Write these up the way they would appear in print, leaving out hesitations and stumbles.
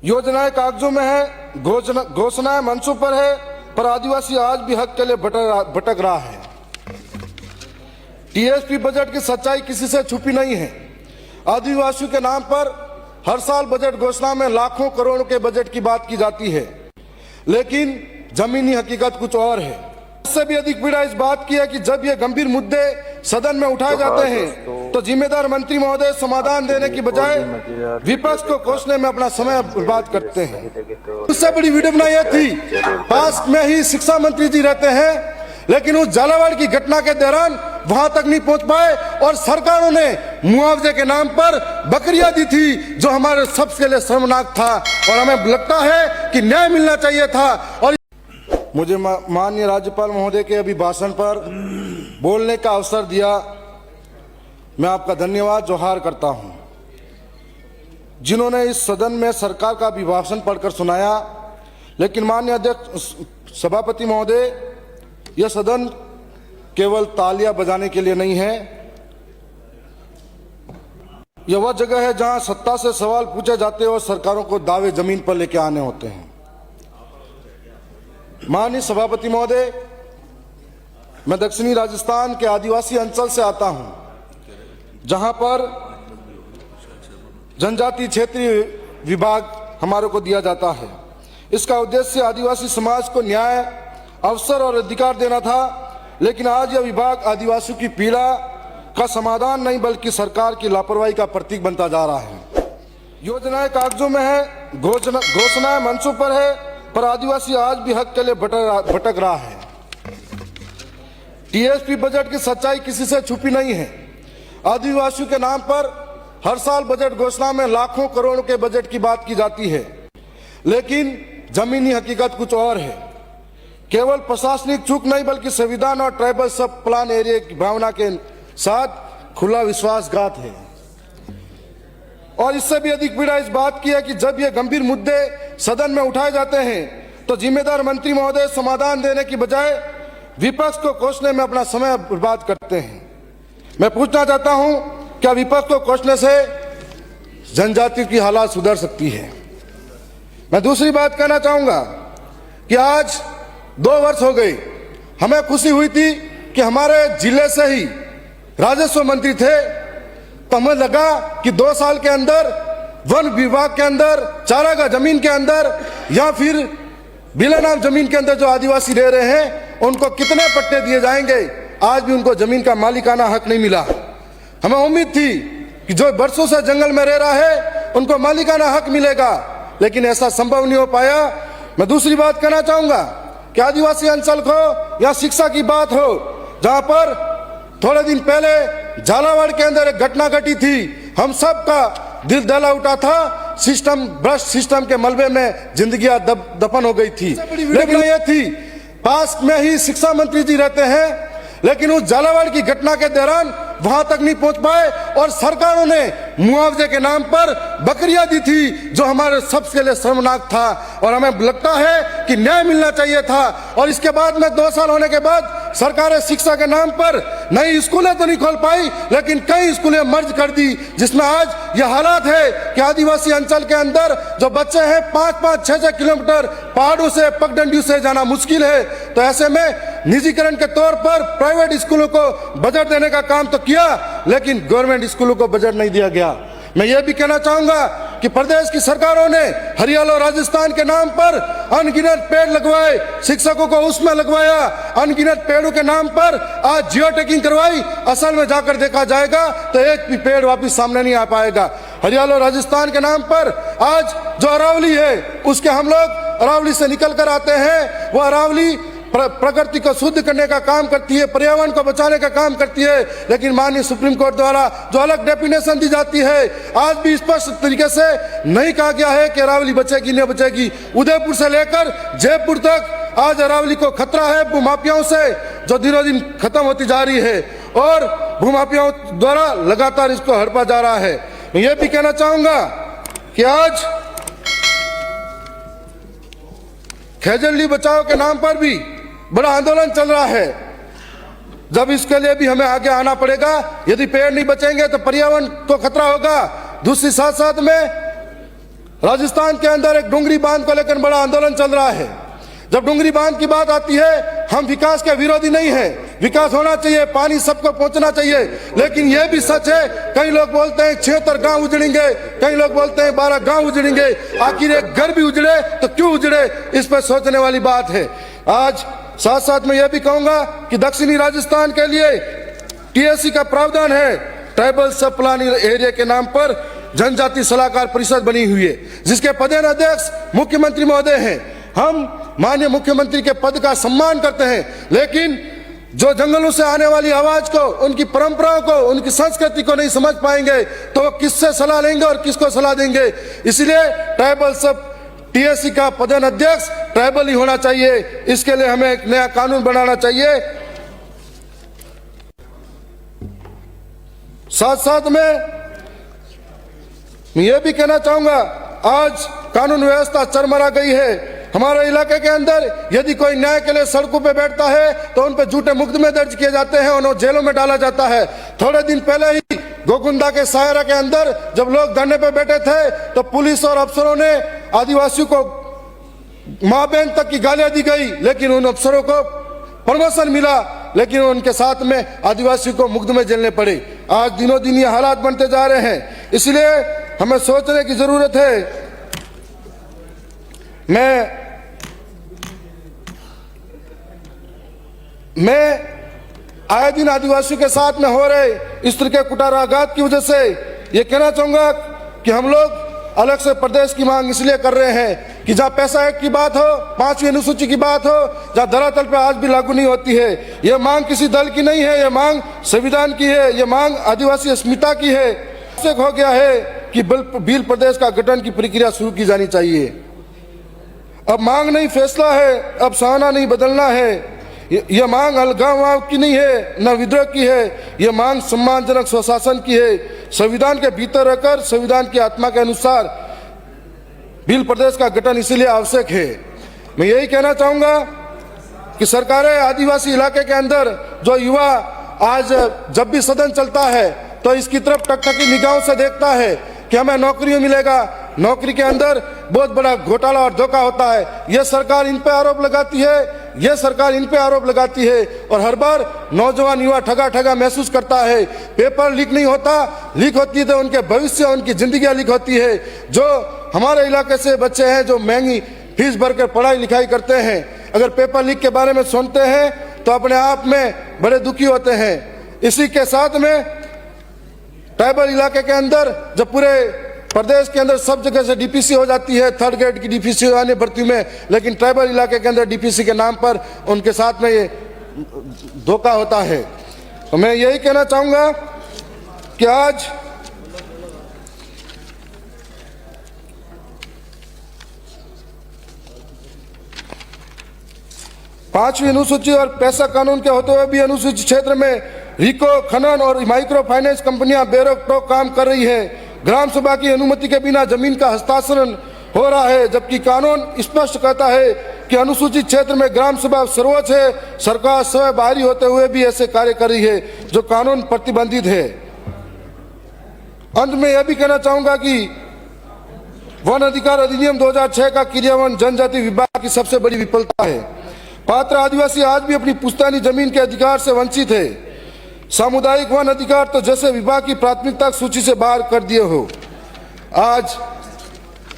योजनाएं कागजों में है, घोषणाएं मंचों पर है, पर आदिवासी आज भी हक के लिए भटक रहा है। टीएसपी बजट की सच्चाई किसी से छुपी नहीं है। आदिवासियों के नाम पर हर साल बजट घोषणा में लाखों करोड़ों के बजट की बात की जाती है, लेकिन जमीनी हकीकत कुछ और है। इससे भी अधिक पीड़ा इस बात की है कि जब ये गंभीर मुद्दे सदन में उठाए जाते हैं तो जिम्मेदार मंत्री महोदय समाधान देने की बजाय विपक्ष को कोसने में अपना समय बर्बाद करते हैं। उससे बड़ी वीडियो बनाई थी, पास में ही शिक्षा मंत्री जी रहते हैं, लेकिन उस झालावाड़ की घटना के दौरान वहां तक नहीं पहुंच पाए और सरकारों ने मुआवजे के नाम पर बकरियां दी थी, जो हमारे सबके लिए शर्मनाक था और हमें लगता है कि न्याय मिलना चाहिए था। और मुझे माननीय राज्यपाल महोदय के अभी भाषण पर बोलने का अवसर दिया, मैं आपका धन्यवाद जोहार करता हूं, जिन्होंने इस सदन में सरकार का अभिभाषण पढ़कर सुनाया। लेकिन माननीय अध्यक्ष सभापति महोदय, यह सदन केवल तालियां बजाने के लिए नहीं है, यह वह जगह है जहां सत्ता से सवाल पूछे जाते हैं और सरकारों को दावे जमीन पर लेकर आने होते हैं। माननीय सभापति महोदय, मैं दक्षिणी राजस्थान के आदिवासी अंचल से आता हूं, जहां पर जनजाति क्षेत्रीय विभाग हमारे को दिया जाता है। इसका उद्देश्य आदिवासी समाज को न्याय, अवसर और अधिकार देना था, लेकिन आज यह विभाग आदिवासियों की पीड़ा का समाधान नहीं बल्कि सरकार की लापरवाही का प्रतीक बनता जा रहा है। योजनाएं कागजों में है, घोषणाएं मंचों पर है, पर आदिवासी आज भी हक के लिए भटक रहा है। टीएसपी बजट की सच्चाई किसी से छुपी नहीं है। आदिवासियों के नाम पर हर साल बजट घोषणा में लाखों करोड़ों के बजट की बात की जाती है, लेकिन जमीनी हकीकत कुछ और है। केवल प्रशासनिक चूक नहीं बल्कि संविधान और ट्राइबल सब प्लान एरिया की भावना के साथ खुला विश्वासघात है। और इससे भी अधिक पीड़ा इस बात की है कि जब ये गंभीर मुद्दे सदन में उठाए जाते हैं तो जिम्मेदार मंत्री महोदय समाधान देने की बजाय विपक्ष को कोसने में अपना समय बर्बाद करते हैं। मैं पूछना चाहता हूं, क्या विपक्ष को कोसने से जनजाति की हालत सुधर सकती है? मैं दूसरी बात कहना चाहूंगा कि आज 2 वर्ष हो गए, हमें खुशी हुई थी कि हमारे जिले से ही राजस्व मंत्री थे, तो हमें लगा कि 2 साल के अंदर वन विभाग के अंदर, चारागाह जमीन के अंदर या फिर बिलानाम जमीन के अंदर जो आदिवासी रह रहे हैं उनको कितने पट्टे दिए जाएंगे। आज भी उनको जमीन का मालिकाना हक नहीं मिला। हमें उम्मीद थी कि जो वर्षों से जंगल में रह रहा है उनको मालिकाना हक मिलेगा, लेकिन ऐसा संभव नहीं हो पाया। मैं दूसरी बात कहना चाहूंगा कि आदिवासी अंचल को या शिक्षा की बात हो, जहां पर थोड़े दिन पहले झालावाड़ के अंदर एक घटना घटी थी, हम सब का दिल दहला उठा था। सिस्टम भ्रष्ट सिस्टम के मलबे में जिंदगियां दफन हो गई थी। लेकिन ये थी, पास में ही शिक्षा मंत्री जी रहते हैं, लेकिन उस झालावाड़ की घटना के दौरान वहां तक नहीं पहुंच पाए और सरकारों ने मुआवजे के नाम पर बकरियां दी थी, जो हमारे सबके लिए शर्मनाक था और हमें लगता है कि न्याय मिलना चाहिए था। और इसके बाद में 2 साल होने के बाद सरकारें शिक्षा के नाम पर नई स्कूलें तो नहीं खोल पाई, लेकिन कई स्कूलें मर्ज कर दी, जिसमें आज यह हालात है कि आदिवासी अंचल के अंदर जो बच्चे हैं 5-5, 6-6 किलोमीटर पहाड़ों से, पगडंडियों से जाना मुश्किल है। तो ऐसे में निजीकरण के तौर पर प्राइवेट स्कूलों को बजट देने का काम तो किया, लेकिन गवर्नमेंट स्कूलों को बजट नहीं दिया गया। मैं ये भी कहना चाहूंगा कि प्रदेश की सरकारों ने हरियाणा और राजस्थान के नाम पर अनगिनत पेड़ लगवाए, शिक्षकों को उसमें लगवाया, अनगिनत पेड़ों के नाम पर आज जियो टैगिंग करवाई। असल में जाकर देखा जाएगा तो एक भी पेड़ वापिस सामने नहीं आ पाएगा। हरियाणा और राजस्थान के नाम पर आज जो अरावली है, उसके हम लोग अरावली से निकल कर आते हैं, वो अरावली प्रकृति को शुद्ध करने का काम करती है, पर्यावरण को बचाने का काम करती है, लेकिन माननीय सुप्रीम कोर्ट द्वारा जो अलग डेफिनेशन दी जाती है, आज भी स्पष्ट तरीके से नहीं कहा गया है कि अरावली बचेगी नहीं बचेगी। उदयपुर से लेकर जयपुर तक आज अरावली को खतरा है भूमाफियाओं से, जो दिनों दिन खत्म होती जा रही है और भूमाफियाओं द्वारा लगातार इसको हड़पा जा रहा है। मैं ये भी कहना चाहूंगा कि आज खेजड़ली बचाओ के नाम पर भी बड़ा आंदोलन चल रहा है। जब इसके लिए भी हमें आगे आना पड़ेगा। यदि पेड़ नहीं बचेंगे तो पर्यावरण को खतरा होगा। दूसरी साथ साथ में राजस्थान के अंदर एक डुंगरी बांध को लेकर बड़ा आंदोलन चल रहा है। जब डुंगरी बांध की बात आती है, हम विकास के विरोधी नहीं है, विकास होना चाहिए, पानी सबको पहुंचना चाहिए, लेकिन यह भी सच है, कई लोग बोलते हैं 76 गांव उजड़ेंगे, कई लोग बोलते हैं 12 गांव उजड़ेंगे। आखिर एक घर भी उजड़े तो क्यों उजड़े, इस पर सोचने वाली बात है। आज साथ साथ में यह भी कहूंगा कि दक्षिणी राजस्थान के लिए टीएससी का प्रावधान है, ट्राइबल सब प्लानिंग एरिया के नाम पर जनजाति सलाहकार परिषद बनी हुई है, जिसके प्रधानाध्यक्ष मुख्यमंत्री महोदय हैं। हम माननीय मुख्यमंत्री के पद का सम्मान करते हैं, लेकिन जो जंगलों से आने वाली आवाज को, उनकी परंपराओं को, उनकी संस्कृति को नहीं समझ पाएंगे तो किससे सलाह लेंगे और किसको सलाह देंगे। इसलिए ट्राइबल सब टीएससी का प्रधानाध्यक्ष ट्राइबल ही होना चाहिए। इसके लिए हमें एक नया कानून बनाना चाहिए। साथ साथ में मैं ये भी कहना चाहूंगा, आज कानून व्यवस्था चरमरा गई है। हमारे इलाके के अंदर यदि कोई न्याय के लिए सड़कों पे बैठता है तो उन पे झूठे मुकदमे दर्ज किए जाते हैं, उन्हें जेलों में डाला जाता है। थोड़े दिन पहले ही गोकुंदा के सायरा के अंदर जब लोग धरने पे बैठे थे तो पुलिस और अफसरों ने आदिवासियों को मां बहन तक की गालियां दी गई, लेकिन उन अफसरों को प्रमोशन मिला, लेकिन उनके साथ में आदिवासियों को मुकदमे झेलने पड़े। आज दिनों दिन ये हालात बनते जा रहे हैं, इसलिए हमें सोचने की जरूरत है। मैं आए दिन आदिवासियों के साथ में हो रहे इस तरह के कुटाराघात की वजह से ये कहना चाहूंगा कि हम लोग अलग से प्रदेश की मांग इसलिए कर रहे हैं कि जहां पैसा एक्ट की बात हो, 5वीं अनुसूची की बात हो, जहां धरातल पर आज भी लागू नहीं होती है। यह मांग किसी दल की नहीं है, यह मांग संविधान की है, यह मांग आदिवासी अस्मिता की है। आवश्यक हो गया है कि भील प्रदेश का गठन की प्रक्रिया शुरू की जानी चाहिए। अब मांग नहीं फैसला है, अब सहाना नहीं बदलना है। यह मांग अलगाव की नहीं है, न विद्रोह की है, यह मांग सम्मानजनक स्वशासन की है। संविधान के भीतर रहकर संविधान की आत्मा के अनुसार भील प्रदेश का गठन इसीलिए आवश्यक है। मैं यही कहना चाहूंगा कि सरकारें आदिवासी इलाके के अंदर जो युवा आज जब भी सदन चलता है तो इसकी तरफ टकटकी निगाहों से देखता है कि हमें नौकरी मिलेगा, नौकरी के अंदर बहुत बड़ा घोटाला और धोखा होता है। यह सरकार इन पे आरोप लगाती है, यह सरकार इन पे आरोप लगाती है, और हर बार नौजवान युवा ठगा ठगा महसूस करता है। पेपर लीक नहीं होता, लीक होती है तो उनके भविष्य, उनकी जिंदगियां लीक होती है। जो हमारे इलाके से बच्चे हैं जो महंगी फीस भरकर पढ़ाई लिखाई करते हैं, अगर पेपर लीक के बारे में सुनते हैं तो अपने आप में बड़े दुखी होते हैं। इसी के साथ में ट्राइबल इलाके के अंदर जब पूरे प्रदेश के अंदर सब जगह से डीपीसी हो जाती है, 3rd ग्रेड की डीपीसी आने भर्ती में, लेकिन ट्राइबल इलाके के अंदर डीपीसी के नाम पर उनके साथ में ये धोखा होता है। तो मैं यही कहना चाहूंगा कि आज पांचवी अनुसूची और पैसा कानून के होते हुए भी अनुसूचित क्षेत्र में रिको, खनन और माइक्रो फाइनेंस कंपनियां बेरोक टोक काम कर रही है। ग्राम सभा की अनुमति के बिना जमीन का हस्तांतरण हो रहा है, जबकि कानून स्पष्ट कहता है कि अनुसूचित क्षेत्र में ग्राम सभा सर्वोच्च है। सरकार स्वयं बाहरी होते हुए भी ऐसे कार्य कर रही है जो कानून प्रतिबंधित है। अंत में यह भी कहना चाहूंगा कि वन अधिकार अधिनियम 2006 का क्रियान्वयन जनजाति विभाग की सबसे बड़ी विफलता है। पात्र आदिवासी आज भी अपनी पुश्तैनी जमीन के अधिकार से वंचित है। सामुदायिक वन अधिकार तो जैसे विभाग की प्राथमिकता सूची से बाहर कर दिए हो। आज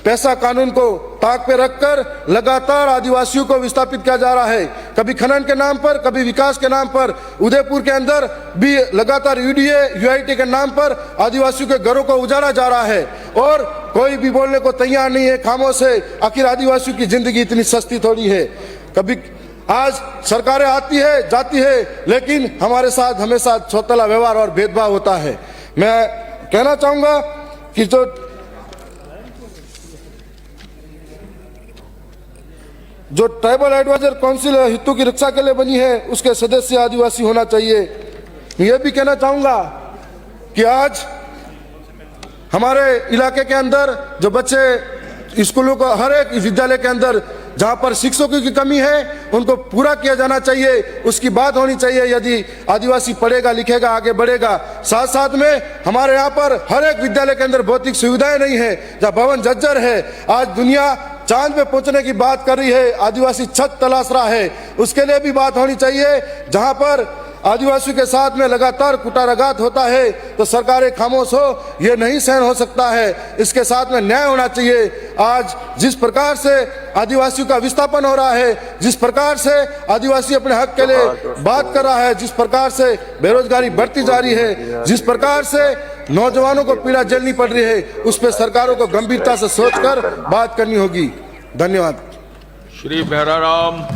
पैसा कानून को ताक पे रखकर लगातार आदिवासियों को विस्थापित किया जा रहा है, कभी खनन के नाम पर, कभी विकास के नाम पर। उदयपुर के अंदर भी लगातार यूडीए, यूआईटी के नाम पर आदिवासियों के घरों को उजाड़ा जा रहा है और कोई भी बोलने को तैयार नहीं है, खामोश है। आखिर आदिवासियों की जिंदगी इतनी सस्ती थोड़ी है। कभी आज सरकारें आती है जाती है, लेकिन हमारे साथ हमेशा सौतेला व्यवहार और भेदभाव होता है। मैं कहना चाहूंगा कि जो ट्राइबल एडवाइजर काउंसिल हितों की रक्षा के लिए बनी है, उसके सदस्य आदिवासी होना चाहिए। यह भी कहना चाहूंगा कि आज हमारे इलाके के अंदर जो बच्चे स्कूलों को, हर एक विद्यालय के अंदर जहां पर शिक्षकों की कमी है उनको पूरा किया जाना चाहिए, उसकी बात होनी चाहिए। यदि आदिवासी पढ़ेगा लिखेगा आगे बढ़ेगा। साथ साथ में हमारे यहाँ पर हर एक विद्यालय के अंदर भौतिक सुविधाएं नहीं है, जहाँ भवन जर्जर है। आज दुनिया चांद पे पहुंचने की बात कर रही है, आदिवासी छत तलाश रहा है, उसके लिए भी बात होनी चाहिए। जहां पर आदिवासियों के साथ में लगातार कुटाराघात होता है तो सरकारें खामोश हो, ये नहीं सहन हो सकता है। इसके साथ में न्याय होना चाहिए। आज जिस प्रकार से आदिवासियों का विस्थापन हो रहा है, जिस प्रकार से आदिवासी अपने हक के लिए बात कर रहा है, जिस प्रकार से बेरोजगारी बढ़ती जा रही है, जिस प्रकार से नौजवानों को पीड़ा झेलनी पड़ रही है, उस पर सरकारों को गंभीरता से सोचकर बात करनी होगी। धन्यवाद। श्री भैराराम।